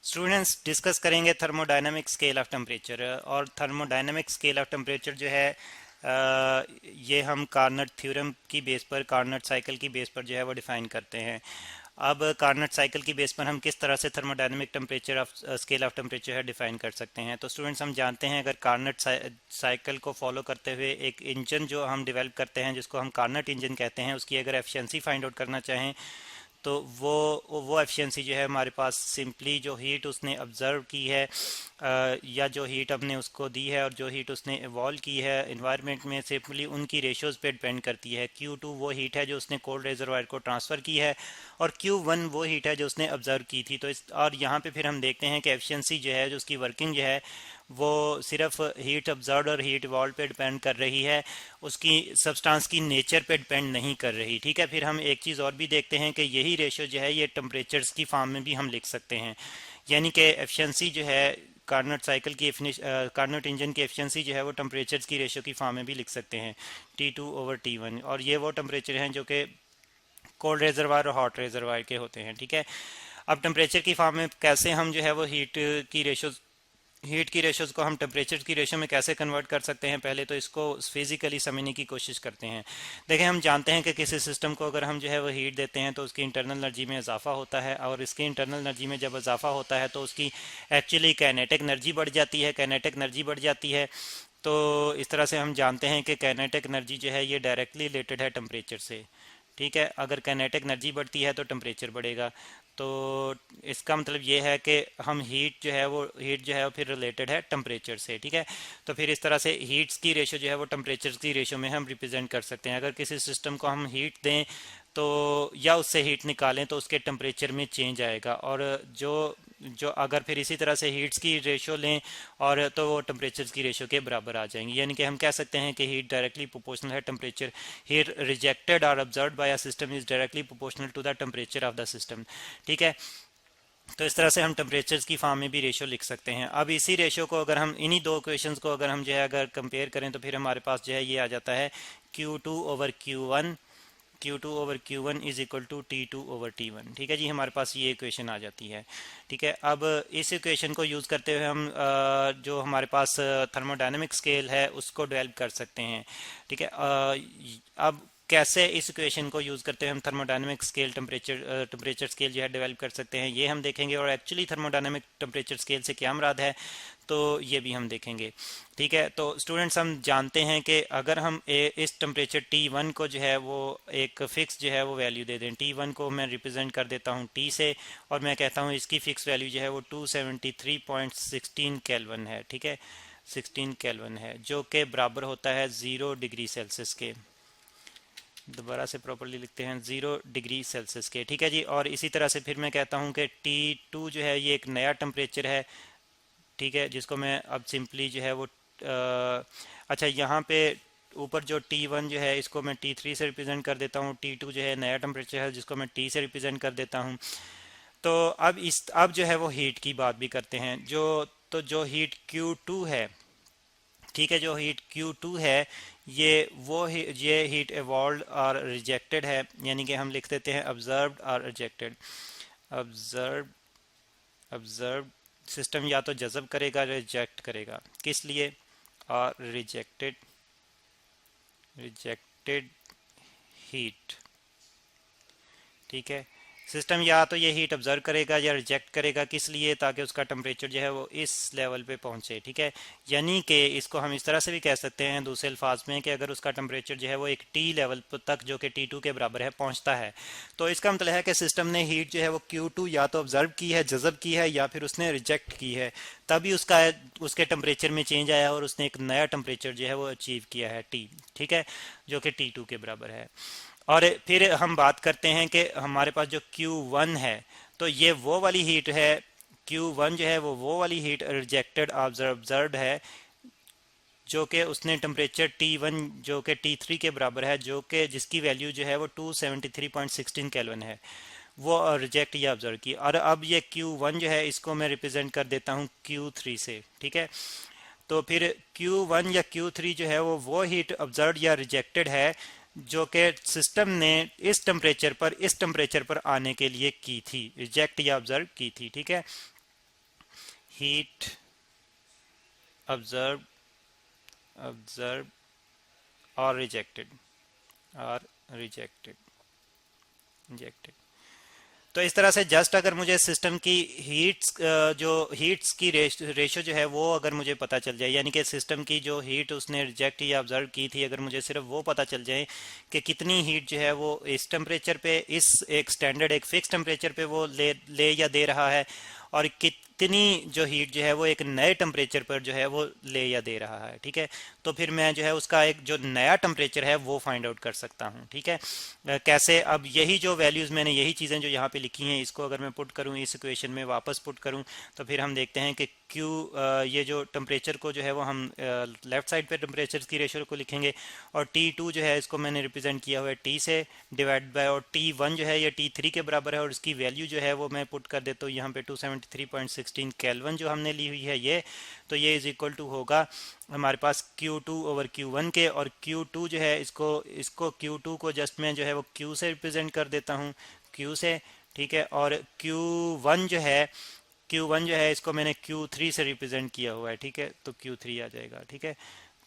Students discuss करेंगे thermodynamic scale of temperature. और thermodynamic scale of temperature जो है ये हम कार्नट थ्योरम की बेस पर, कार्नट साइकिल की बेस पर जो है वो डिफाइन करते हैं। अब कार्नट साइकिल की बेस पर हम किस तरह से thermodynamic temperature of scale of temperature है डिफाइन कर सकते हैं। तो स्टूडेंट्स हम जानते हैं, अगर कार्नट साइकिल को फॉलो करते हुए एक इंजन जो हम डेवलप करते हैं जिसको हम कार्नट इंजन कहते हैं, उसकी अगर एफिशिएंसी फाइंड आउट करना चाहें तो वो एफिशिएंसी जो है हमारे पास सिंपली जो हीट उसने ऑब्जर्व की है या जो हीट हमने उसको दी है और जो हीट उसने इवॉल्व की है इन्वायरमेंट में, सिंपली उनकी रेशियोज पे डिपेंड करती है। Q2 वो हीट है जो उसने कोल्ड रिजर्वायर को ट्रांसफ़र की है और Q1 वो हीट है जो उसने ऑब्जर्व की थी। तो इस और यहाँ पे फिर हम देखते हैं कि एफिशिएंसी जो है, जो उसकी वर्किंग जो है, वो सिर्फ हीट ऑब्जर्व और हीट इवॉल्व पे डिपेंड कर रही है, उसकी सब्सटेंस की नेचर पे डिपेंड नहीं कर रही। ठीक है, फिर हम एक चीज़ और भी देखते हैं कि यही रेशो जो है ये टेम्परेचर्स की फॉर्म में भी हम लिख सकते हैं। यानी कि एफिशिएंसी जो है कार्नट साइकिल की कार्नट इंजन की एफिशिएंसी जो है वो टेम्परेचर्स की रेशो की फॉर्म में भी लिख सकते हैं, T2/T1। और ये वो टेम्परेचर हैं जो कि कोल्ड रिजर्वायर और हॉट रिजर्वायर के होते हैं। ठीक है, अब टेम्परेचर की फॉर्म में कैसे हम जो है वो हीट की रेशोज को हम टेम्परेचर की रेशो में कैसे कन्वर्ट कर सकते हैं, पहले तो इसको फिजिकली समझने की कोशिश करते हैं। देखें, हम जानते हैं कि किसी सिस्टम को अगर हम जो है वो हीट देते हैं तो उसकी इंटरनल एनर्जी में इजाफा होता है, और इसकी इंटरनल एनर्जी में जब इजाफा होता है तो उसकी एक्चुअली काइनेटिक एनर्जी बढ़ जाती है। काइनेटिक एनर्जी बढ़ जाती है तो इस तरह से हम जानते हैं कि काइनेटिक एनर्जी जो है ये डायरेक्टली रिलेटेड है टेम्परेचर से। ठीक है, अगर काइनेटिक एनर्जी बढ़ती है तो टेम्परेचर बढ़ेगा। तो इसका मतलब ये है कि हम हीट जो है वो फिर रिलेटेड है टेम्परेचर से। ठीक है, तो फिर इस तरह से हीट्स की रेशो जो है वो टेम्परेचर की रेशो में हम रिप्रेजेंट कर सकते हैं। अगर किसी सिस्टम को हम हीट दें तो या उससे हीट निकालें तो उसके टेम्परेचर में चेंज आएगा, और जो जो अगर फिर इसी तरह से हीट्स की रेशो लें और तो वो टेम्परेचर की रेशो के बराबर आ जाएंगी। यानी कि हम कह सकते हैं कि हीट डायरेक्टली प्रोपोर्शनल है टेम्परेचर, हीट रिजेक्टेड और observed by a system is directly proportional to the temperature of the system. ठीक है, तो इस तरह से हम टेम्परेचर्स की फॉर्म में भी रेशो लिख सकते हैं। अब इसी रेशो को अगर हम इन्हीं दो इक्वेशंस को अगर हम जो है अगर कंपेयर करें तो फिर हमारे पास जो है ये आ जाता है Q2/Q1, Q2/Q1 is equal to T2/T1। ठीक है जी, हमारे पास ये इक्वेशन आ जाती है। ठीक है, अब इस इक्वेशन को यूज़ करते हुए हम जो हमारे पास थर्मोडायनेमिक स्केल है उसको डेवलप कर सकते हैं। ठीक है, अब कैसे इस इक्वेशन को यूज़ करते हुए हम थर्मोडायनेमिक स्केल टेम्परेचर स्केल जो है डेवलप कर सकते हैं, ये हम देखेंगे। और एक्चुअली थर्मोडायनेमिक टेम्परेचर स्केल से क्या मुराद है तो ये भी हम देखेंगे। ठीक है, तो स्टूडेंट्स हम जानते हैं कि अगर हम इस टेम्परेचर T1 को जो है वो एक फिक्स जो है वो वैल्यू दे दें, T1 को मैं रिप्रेजेंट कर देता हूँ T से, और मैं कहता हूँ इसकी फिक्स वैल्यू जो है वो 273.16 केल्विन है। ठीक है, 16 केल्विन है, जो कि बराबर होता है 0 डिग्री सेल्सियस के। दोबारा से प्रॉपरली लिखते हैं, 0 डिग्री सेल्सियस के। ठीक है जी, और इसी तरह से फिर मैं कहता हूँ कि T2 जो है ये एक नया टेम्परेचर है। ठीक है, जिसको मैं अब सिंपली जो है वो अच्छा यहाँ पे ऊपर जो T1 जो है इसको मैं T3 से रिप्रेजेंट कर देता हूँ, T2 जो है नया टेम्परेचर है जिसको मैं T से रिप्रेजेंट कर देता हूँ। तो अब जो है वो हीट की बात भी करते हैं। जो हीट Q2 है, ठीक है, जो हीट Q2 है ये हीट एवॉल्व और रिजेक्टेड है। यानी कि हम लिख देते हैं ऑब्जर्व्ड और रिजेक्टेड। ऑब्जर्व ऑब्जर्व सिस्टम या तो जज़ब करेगा, रिजेक्ट करेगा, किस लिए, और रिजेक्टेड रिजेक्टेड हीट। ठीक है, सिस्टम या तो ये हीट ऑब्जर्व करेगा या रिजेक्ट करेगा, किस लिए, ताकि उसका टेम्परेचर जो है वो इस लेवल पे पहुंचे। ठीक है, यानी कि इसको हम इस तरह से भी कह सकते हैं दूसरे अल्फाज में कि अगर उसका टेम्परेचर जो है वो एक टी लेवल तक, जो कि T2 के बराबर है, पहुंचता है, तो इसका मतलब है कि सिस्टम ने हीट जो है वो Q2 या तो ऑब्जर्व की है, जज़ब की है, या फिर उसने रिजेक्ट की है, तभी उसके टेम्परेचर में चेंज आया और उसने एक नया टेम्परेचर जो है वो अचीव किया है T। ठीक है, जो कि T2 के बराबर है। और फिर हम बात करते हैं कि हमारे पास जो Q1 है, तो ये वो वाली हीट है, Q1 जो है वो वाली हीट रिजेक्टेड ऑब्जर्व्ड है, जो कि उसने टेम्परेचर T1 जो कि T3 के बराबर है, जो कि जिसकी वैल्यू जो है वो 273.16 केल्विन है, वो रिजेक्ट या ऑब्जर्व की। और अब ये Q1 जो है इसको मैं रिप्रेजेंट कर देता हूँ Q3 से। ठीक है, तो फिर Q1 या Q3 जो है वो हीट ऑब्जर्व या रिजेक्टेड है जो कि सिस्टम ने इस टेम्परेचर पर आने के लिए की थी, रिजेक्ट या ऑब्जर्व की थी। ठीक है, हीट ऑब्जर्व ऑब्जर्व और रिजेक्टेड रिजेक्टेड। तो इस तरह से जस्ट अगर मुझे सिस्टम की हीट्स जो हीट्स की रेशो जो है वो अगर मुझे पता चल जाए, यानी कि सिस्टम की जो हीट उसने रिजेक्ट या ऑब्जर्व की थी, अगर मुझे सिर्फ वो पता चल जाए कि कितनी हीट जो है वो इस टेम्परेचर पे, इस एक स्टैंडर्ड एक फिक्स टेम्परेचर पे वो ले या दे रहा है, और कितनी जो हीट जो है वो एक नए टेम्परेचर पर जो है वो ले या दे रहा है, ठीक है। तो फिर मैं जो है उसका एक जो नया टेम्परेचर है वो फाइंड आउट कर सकता हूँ, ठीक है। कैसे, अब यही जो वैल्यूज़ मैंने यही चीज़ें जो यहाँ पे लिखी हैं, इसको अगर मैं पुट करूँ इस इक्वेशन में वापस पुट करूँ, तो फिर हम देखते हैं कि क्यू ये जो टेम्परेचर को जो है वो हम लेफ्ट साइड पे टेम्परेचर की रेशो को लिखेंगे, और T2 जो है इसको मैंने रिप्रेजेंट किया हुआ है T से डिवाइड बाय, और T1 जो है ये T3 के बराबर है, और इसकी वैल्यू जो है वो मैं पुट कर देता हूँ यहाँ पे 273.16 केल्विन जो हमने ली हुई है ये। तो ये इज इक्वल टू होगा हमारे पास Q2 ओवर Q1 के, और Q2 जो है इसको Q2 को जस्ट मैं जो है वो Q से रिप्रेजेंट कर देता हूँ, Q से, ठीक है। और Q1 जो है इसको मैंने Q3 से रिप्रेजेंट किया हुआ है, ठीक है, तो Q3 आ जाएगा, ठीक है।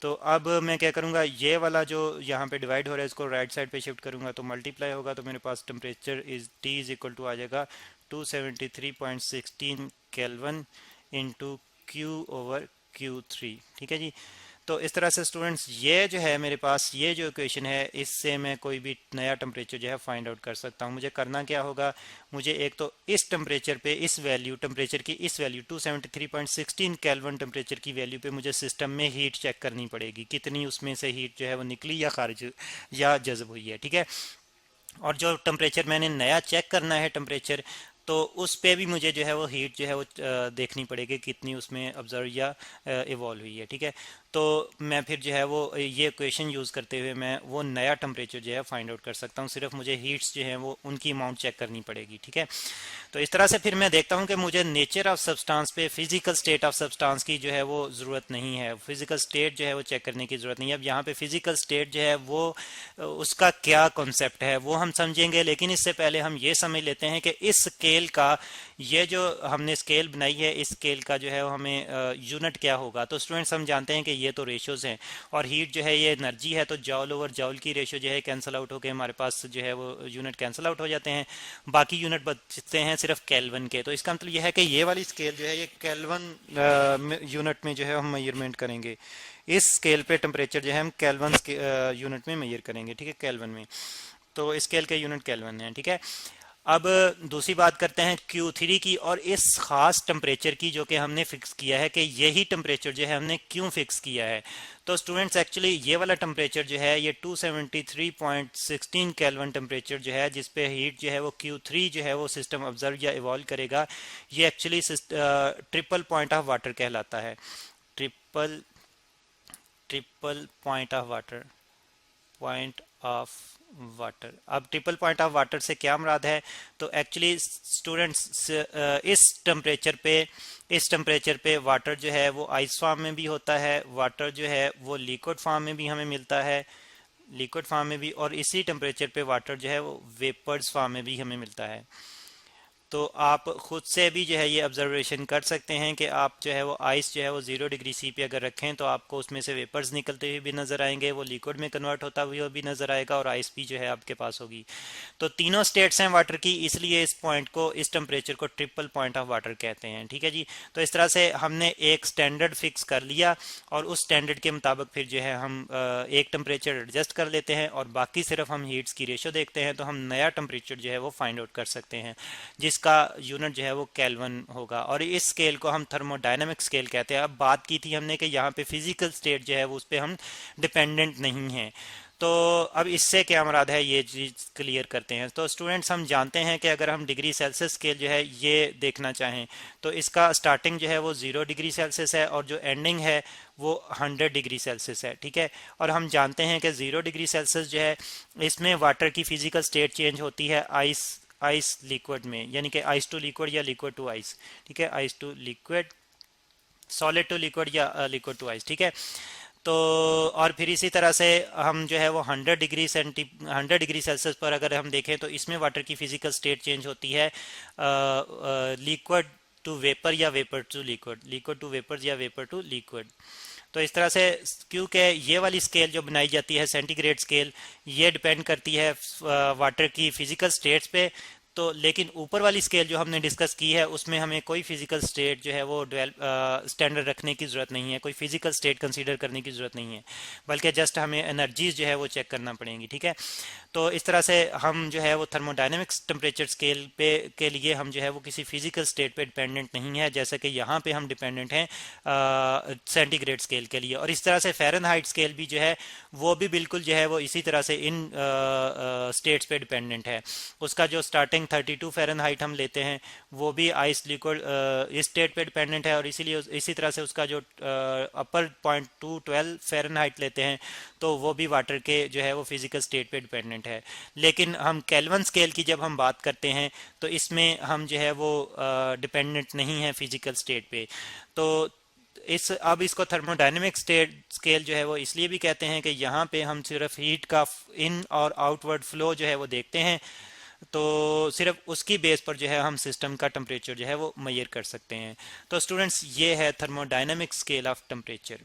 तो अब मैं क्या करूँगा, ये वाला जो यहाँ पे डिवाइड हो रहा है इसको राइट साइड पे शिफ्ट करूँगा तो मल्टीप्लाई होगा, तो मेरे पास temperature T is equal to आ जाएगा 273.16 kelvin into Q over Q3, ठीक है जी। तो इस तरह से स्टूडेंट्स ये जो है मेरे पास ये जो इक्वेशन है, इससे मैं कोई भी नया टेम्परेचर जो है फाइंड आउट कर सकता हूँ। मुझे करना क्या होगा, मुझे एक तो इस टेम्परेचर पे इस वैल्यू टेम्परेचर की इस वैल्यू 273.16 केल्विन टेम्परेचर की वैल्यू पे मुझे सिस्टम में हीट चेक करनी पड़ेगी, कितनी उसमें से हीट जो है वो निकली या खारिज या जज्ब हुई है, ठीक है। और जो टेम्परेचर मैंने नया चेक करना है टेम्परेचर, तो उस पे भी मुझे जो है वो हीट जो है वो देखनी पड़ेगी कितनी उसमें ऑब्जर्व या इवॉल्व हुई है, ठीक है। तो मैं फिर जो है वो ये इक्वेशन यूज़ करते हुए मैं वो नया टेम्परेचर जो है फाइंड आउट कर सकता हूँ, सिर्फ मुझे हीट्स जो है वो उनकी अमाउंट चेक करनी पड़ेगी, ठीक है। तो इस तरह से फिर मैं देखता हूँ कि मुझे नेचर ऑफ सब्सटेंस पे, फिजिकल स्टेट ऑफ सब्सटेंस की जो है वो ज़रूरत नहीं है, फिजिकल स्टेट जो है वो चेक करने की ज़रूरत नहीं है। अब यहाँ पे फिजिकल स्टेट जो है वो उसका क्या कॉन्सेप्ट है वो हम समझेंगे, लेकिन इससे पहले हम ये समझ लेते हैं कि इस स्केल का, ये जो हमने स्केल बनाई है इस स्केल का जो है वो हमें यूनिट क्या होगा। तो स्टूडेंट्स हम जानते हैं कि ये तो रेशोज़ हैं, और हीट जो है ये एनर्जी है, तो जॉल ओवर जॉल की रेशो जो है कैंसिल आउट होकर हमारे पास जो है वो यूनिट कैंसिल आउट हो जाते हैं, बाकी यूनिट बचते हैं सिर्फ केल्विन के। तो इसका मतलब यह है कि ये वाली स्केल जो है ये केल्विन यूनिट में जो है हम मेजरमेंट करेंगे, इस स्केल पे टेम्परेचर जो है हम केल्विन यूनिट में मेजर करेंगे, ठीक है, केल्विन में। तो स्केल के यूनिट केल्विन है, ठीक है। अब दूसरी बात करते हैं Q3 की, और इस खास टेम्परेचर की जो कि हमने फिक्स किया है कि यही टेम्परेचर जो है हमने क्यों फिक्स किया है। तो स्टूडेंट्स एक्चुअली ये वाला टेम्परेचर जो है ये 273.16 केल्विन टेम्परेचर जो है जिस पे हीट जो है वो Q3 जो है वो सिस्टम ऑब्जर्व या इवॉल्व करेगा, ये actually triple point of water कहलाता है, triple point of water, point of water. अब ट्रिपल पॉइंट ऑफ वाटर से क्या मुराद है, तो एक्चुअली स्टूडेंट्स इस टेम्परेचर पे वाटर जो है वो आइस फॉर्म में भी होता है, वाटर जो है वो लिक्विड फॉर्म में भी हमें मिलता है, लिक्विड फॉर्म में भी, और इसी टेम्परेचर पे वाटर जो है वो वेपर्स फॉर्म में भी हमें मिलता है। तो आप खुद से भी जो है ये ऑब्जर्वेशन कर सकते हैं कि आप जो है वो आइस जो है वो 0 डिग्री C पे अगर रखें तो आपको उसमें से वेपर्स निकलते हुए भी नज़र आएंगे, वो लिक्विड में कन्वर्ट होता हुआ भी नज़र आएगा, और आइस भी जो है आपके पास होगी। तो तीनों स्टेट्स हैं वाटर की, इसलिए इस पॉइंट को, इस टेम्परेचर को ट्रिपल पॉइंट ऑफ वाटर कहते हैं, ठीक है जी। तो इस तरह से हमने एक स्टैंडर्ड फिक्स कर लिया, और उस स्टैंडर्ड के मुताबिक फिर जो है हम एक टेम्परेचर एडजस्ट कर लेते हैं, और बाकी सिर्फ हम हीट्स की रेशो देखते हैं, तो हम नया टेम्परेचर जो है वो फाइंड आउट कर सकते हैं जिसका यूनिट जो है वो केल्विन होगा। और इस स्केल को हम थर्मोडायनामिक स्केल कहते हैं। अब बात की थी हमने कि यहाँ पे फिजिकल स्टेट जो है वो उस पर हम डिपेंडेंट नहीं हैं, तो अब इससे क्या मुराद है ये चीज़ क्लियर करते हैं। तो स्टूडेंट्स हम जानते हैं कि अगर हम डिग्री सेल्सियस स्केल जो है ये देखना चाहें तो इसका स्टार्टिंग जो है वो 0 डिग्री सेल्सियस है, और जो एंडिंग है वो 100 डिग्री सेल्सियस है, ठीक है। और हम जानते हैं कि 0 डिग्री सेल्सियस जो है इसमें वाटर की फिजिकल स्टेट चेंज होती है आइस लिक्विड में, यानी कि आइस टू लिक्विड या लिक्विड टू आइस, ठीक है, ice to liquid, solid to liquid या लिक्विड टू आइस, ठीक है। तो और फिर इसी तरह से हम जो है वो 100 डिग्री सेल्सियस पर अगर हम देखें तो इसमें वाटर की फिजिकल स्टेट चेंज होती है लिक्विड टू वेपर या vapour to liquid, liquid to vapour या वेपर टू लिक्विड। तो इस तरह से, क्योंकि ये वाली स्केल जो बनाई जाती है सेंटीग्रेड स्केल, ये डिपेंड करती है वाटर की फिजिकल स्टेट्स पे। तो लेकिन ऊपर वाली स्केल जो हमने डिस्कस की है उसमें हमें कोई फिजिकल स्टेट जो है वो स्टैंडर्ड रखने की ज़रूरत नहीं है, कोई फिजिकल स्टेट कंसीडर करने की ज़रूरत नहीं है, बल्कि जस्ट हमें एनर्जीज जो है वो चेक करना पड़ेंगी। ठीक है, तो इस तरह से हम जो है वो थर्मोडायनेमिक्स टेम्परेचर स्केल पे के लिए हम जो है वो किसी फिजिकल स्टेट पे डिपेंडेंट नहीं है, जैसे कि यहाँ पे हम डिपेंडेंट हैं सेंटीग्रेड स्केल के लिए। और इस तरह से फ़ारेनहाइट स्केल भी जो है वो भी बिल्कुल जो है वो इसी तरह से इन स्टेट्स पे डिपेंडेंट है। उसका जो स्टार्टिंग 32 फ़ारेनहाइट हम लेते हैं वो भी आइस लिक्विड इस स्टेट पे डिपेंडेंट है, और इसीलिए इसी तरह से उसका जो अपर पॉइंट 212 फ़ारेनहाइट लेते हैं तो वो भी वाटर के जो है वो फिजिकल स्टेट पे डिपेंडेंट है। लेकिन हम केल्विन स्केल की जब हम बात करते हैं तो इसमें हम जो है वो डिपेंडेंट नहीं है फिजिकल स्टेट पे। तो अब इसको थर्मोडायनेमिक स्टेट स्केल जो है वो इसलिए भी कहते हैं कि यहाँ पे हम सिर्फ हीट का इन और आउटवर्ड फ्लो जो है वो देखते हैं, तो सिर्फ उसकी बेस पर जो है हम सिस्टम का टेम्परेचर जो है वो मेजर कर सकते हैं। तो स्टूडेंट्स, ये है थर्मोडायनेमिक स्केल ऑफ टेम्परेचर।